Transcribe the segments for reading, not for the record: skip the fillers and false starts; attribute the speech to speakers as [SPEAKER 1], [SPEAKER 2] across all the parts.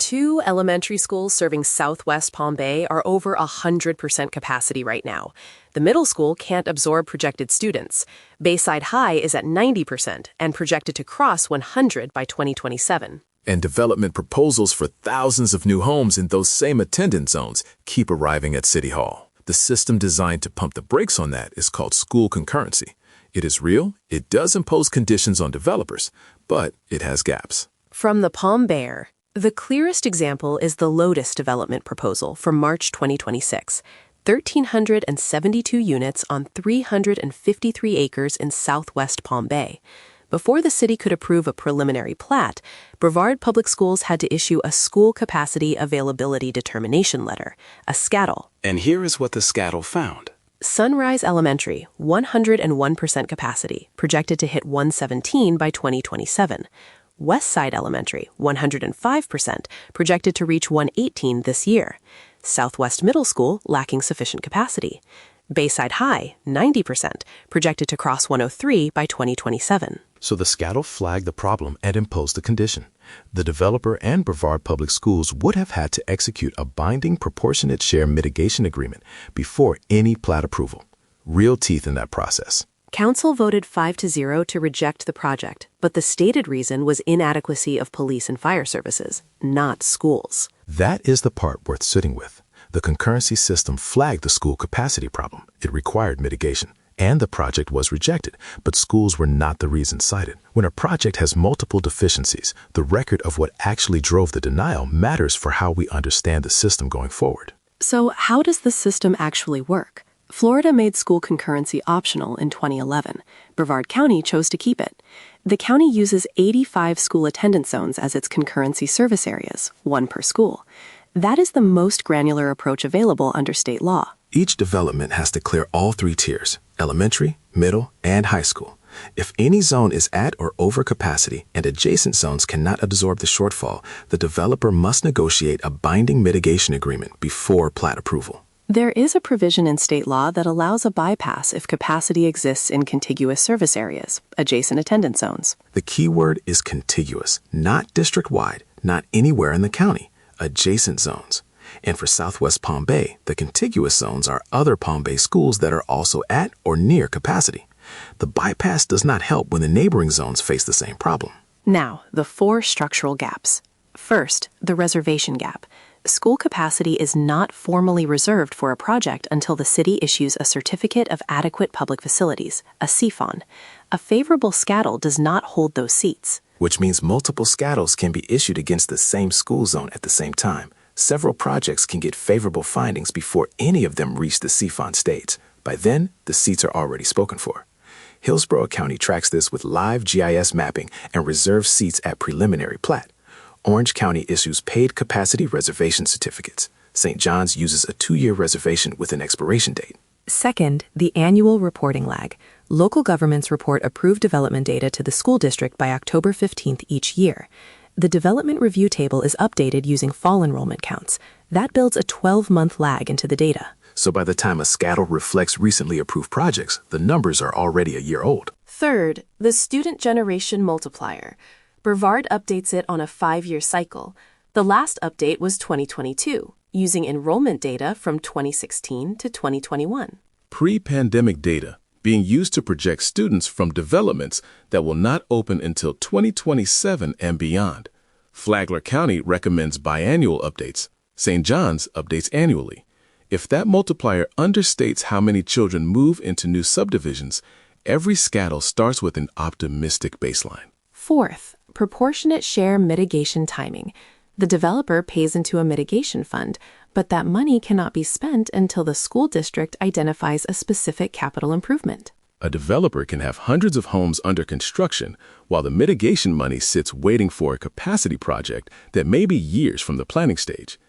[SPEAKER 1] 2 elementary schools serving Southwest Palm Bay are over 100% capacity right now. The middle school can't absorb projected students. Bayside High is at 90% and projected to cross 100 by 2027.
[SPEAKER 2] And development proposals for thousands of new homes in those same attendance zones keep arriving at City Hall. The system designed to pump the brakes on that is called school concurrency. It is real, it does impose conditions on developers, but it has gaps.
[SPEAKER 1] From the Palm Bear, the clearest example is the Lotis development proposal for March 2026. 1,372 units on 353 acres in southwest Palm Bay. Before the city could approve a preliminary plat, Brevard Public Schools had to issue a School Capacity Availability Determination Letter, a SCADL.
[SPEAKER 3] And here is what the SCADL found.
[SPEAKER 1] Sunrise Elementary, 101% capacity, projected to hit 117 by 2027. Westside Elementary, 105%, projected to reach 118 this year. Southwest Middle School, lacking sufficient capacity. Bayside High, 90%, projected to cross 103 by 2027.
[SPEAKER 4] So the SCADL flagged the problem and imposed the condition. The developer and Brevard Public Schools would have had to execute a binding proportionate share mitigation agreement before any plat approval. Real teeth in that process.
[SPEAKER 1] Council voted 5-0 to reject the project, but the stated reason was inadequacy of police and fire services, not schools.
[SPEAKER 4] That is the part worth sitting with. The concurrency system flagged the school capacity problem. It required mitigation. And the project was rejected, but schools were not the reason cited. When a project has multiple deficiencies, the record of what actually drove the denial matters for how we understand the system going forward.
[SPEAKER 1] So how does the system actually work? Florida made school concurrency optional in 2011. Brevard County chose to keep it. The county uses 85 school attendance zones as its concurrency service areas, one per school. That is the most granular approach available under state law.
[SPEAKER 4] Each development has to clear all 3 tiers, elementary, middle, and high school. If any zone is at or over capacity and adjacent zones cannot absorb the shortfall, the developer must negotiate a binding mitigation agreement before plat approval.
[SPEAKER 1] There is a provision in state law that allows a bypass if capacity exists in contiguous service areas, adjacent attendance zones.
[SPEAKER 4] The key word is contiguous, not district-wide, not anywhere in the county, adjacent zones. And for Southwest Palm Bay, the contiguous zones are other Palm Bay schools that are also at or near capacity. The bypass does not help when the neighboring zones face the same problem.
[SPEAKER 1] Now, the 4 structural gaps. First, the reservation gap. School capacity is not formally reserved for a project until the city issues a Certificate of Adequate Public Facilities, a CFON. A favorable SCADL does not hold those seats.
[SPEAKER 4] Which means multiple SCADLs can be issued against the same school zone at the same time. Several projects can get favorable findings before any of them reach the CFON stage. By then, the seats are already spoken for. Hillsborough County tracks this with live GIS mapping and reserves seats at preliminary plat. Orange County issues paid capacity reservation certificates. St. John's uses a 2-year reservation with an expiration date.
[SPEAKER 1] Second, the annual reporting lag. Local governments report approved development data to the school district by October 15th each year. The development review table is updated using fall enrollment counts. That builds a 12-month lag into the data.
[SPEAKER 4] So by the time a SCADL reflects recently approved projects, the numbers are already a year old.
[SPEAKER 1] Third, the student generation multiplier. Brevard updates it on a 5-year cycle. The last update was 2022, using enrollment data from 2016 to 2021.
[SPEAKER 2] Pre-pandemic data being used to project students from developments that will not open until 2027 and beyond. Flagler County recommends biannual updates. St. John's updates annually. If that multiplier understates how many children move into new subdivisions, every SCADL starts with an optimistic baseline.
[SPEAKER 1] Fourth, proportionate share mitigation timing. The developer pays into a mitigation fund, but that money cannot be spent until the school district identifies a specific capital improvement.
[SPEAKER 2] A developer can have hundreds of homes under construction while the mitigation money sits waiting for a capacity project that may be years from the planning stage.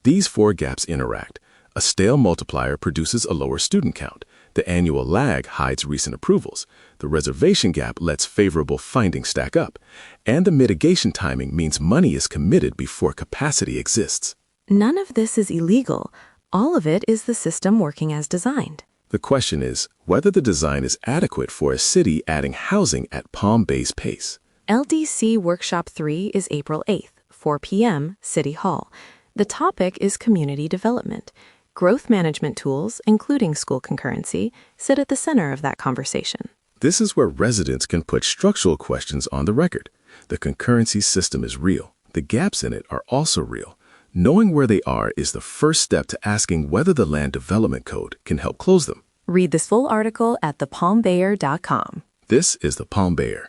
[SPEAKER 2] These 4 gaps interact. A stale multiplier produces a lower student count. The annual lag hides recent approvals. The reservation gap lets favorable findings stack up. And the mitigation timing means money is committed before capacity exists.
[SPEAKER 1] None of this is illegal. All of it is the system working as designed.
[SPEAKER 2] The question is whether the design is adequate for a city adding housing at Palm Bay's pace.
[SPEAKER 1] LDC Workshop 3 is April 8th. 4 p.m., City Hall. The topic is community development. Growth management tools, including school concurrency, sit at the center of that conversation.
[SPEAKER 2] This is where residents can put structural questions on the record. The concurrency system is real. The gaps in it are also real. Knowing where they are is the first step to asking whether the Land Development Code can help close them.
[SPEAKER 1] Read this full article at thepalmbayer.com.
[SPEAKER 2] This is the Palm Bayer.